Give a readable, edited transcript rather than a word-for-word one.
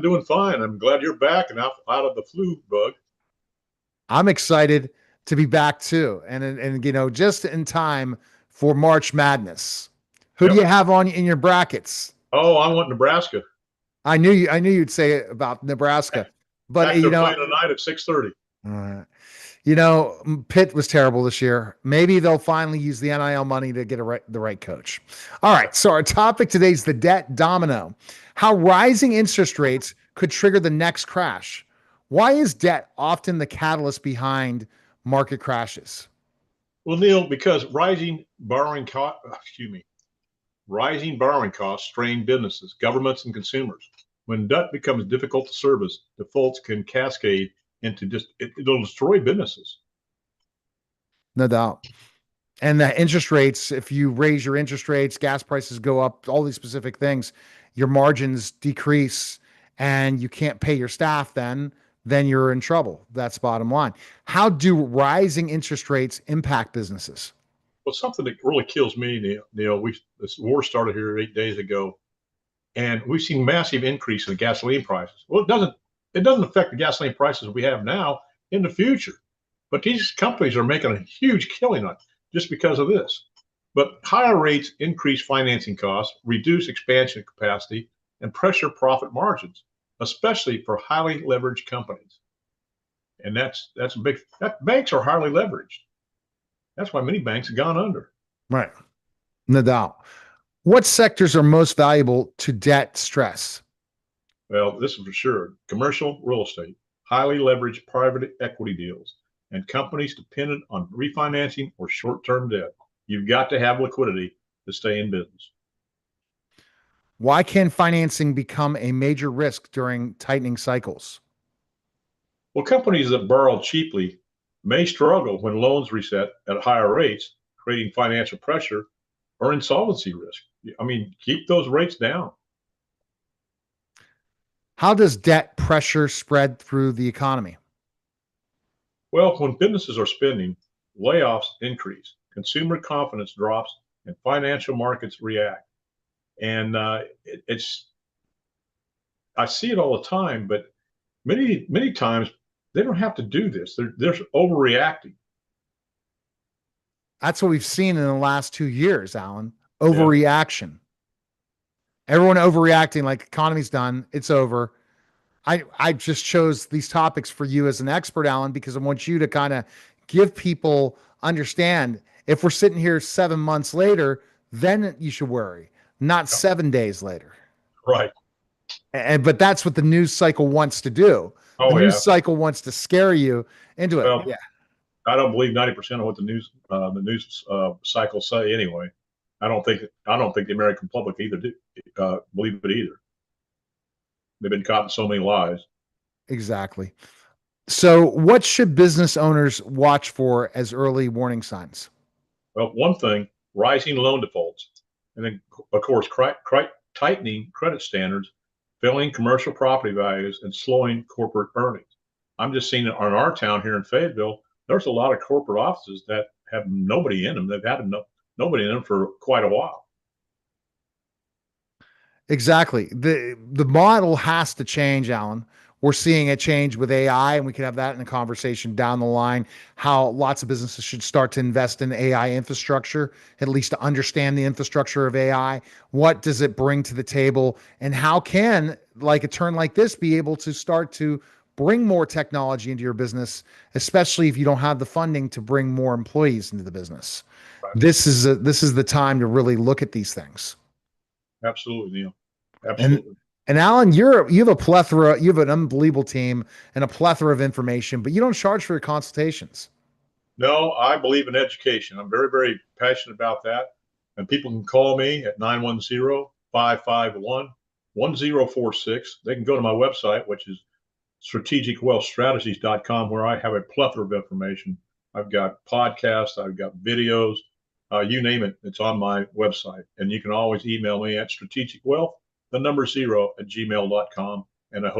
Doing fine. I'm glad you're back and out of the flu bug. I'm excited to be back too, and just in time for March Madness. Who do you Yep. have on in your brackets? Oh, I want Nebraska. I knew you'd say it about Nebraska, but Heck, they're playing tonight at 6:30. uh, you know, Pitt was terrible this year. Maybe they'll finally use the NIL money to get the right coach. All right, so our topic today is the debt domino: how rising interest rates could trigger the next crash. Why is debt often the catalyst behind market crashes? Well, Neil, because rising borrowing costs strain businesses, governments, and consumers. When debt becomes difficult to service, defaults can cascade into it'll destroy businesses. No doubt. And the interest rates, if you raise your interest rates, gas prices go up, all these specific things, your margins decrease and you can't pay your staff, then you're in trouble. That's bottom line. How do rising interest rates impact businesses? Well, something that really kills me, Neil, this war started here 8 days ago, and we've seen massive increase in the gasoline prices. Well, it doesn't affect the gasoline prices we have now in the future, but these companies are making a huge killing on just because of this. But higher rates increase financing costs, reduce expansion capacity, and pressure profit margins, especially for highly leveraged companies. And that's a big that banks are highly leveraged. That's why many banks have gone under. Right. No doubt. What sectors are most valuable to debt stress? Well, this is for sure. Commercial real estate, highly leveraged private equity deals, and companies dependent on refinancing or short term debt. You've got to have liquidity to stay in business. Why can financing become a major risk during tightening cycles? Well, companies that borrow cheaply may struggle when loans reset at higher rates, creating financial pressure or insolvency risk. I mean, keep those rates down. How does debt pressure spread through the economy? Well, when businesses are spending, layoffs increase, consumer confidence drops, and financial markets react. And it's I see it all the time, but many times they don't have to do this. They're overreacting. That's what we've seen in the last 2 years, Alan. Yeah. Overreaction. Everyone overreacting like economy's done, it's over. I just chose these topics for you as an expert, Alan, because I want you to kind of give people understand if we're sitting here 7 months later, then you should worry, not Yeah. 7 days later. Right. But that's what the news cycle wants to do. The Oh news yeah. cycle wants to scare you into it. Well, Yeah, I don't believe 90% of what the news cycles say anyway. I don't think the American public either believe it either. They've been caught in so many lies. exactly. So, what should business owners watch for as early warning signs? Well, one thing, rising loan defaults, and then of course tightening credit standards, filling commercial property values, and slowing corporate earnings. I'm just seeing it on our town here in Fayetteville. There's a lot of corporate offices that have nobody in them. They've had nobody in them for quite a while. Exactly. The model has to change, Alan. We're seeing a change with AI, and we can have that in a conversation down the line. How lots of businesses should start to invest in AI infrastructure, at least to understand the infrastructure of AI. What does it bring to the table, and how can like a turn like this be able to start to bring more technology into your business, especially if you don't have the funding to bring more employees into the business. Right. This is the time to really look at these things. Absolutely, Neil. And Absolutely. and Alan, you have a plethora, you have an unbelievable team and a plethora of information, but you don't charge for your consultations. No, I believe in education. I'm very, very passionate about that. And people can call me at 910-551-1046. They can go to my website, which is strategicwealthstrategies.com, where I have a plethora of information. I've got podcasts, I've got videos, you name it, it's on my website. And you can always email me at strategicwealth, the number 0 at gmail.com. And I hope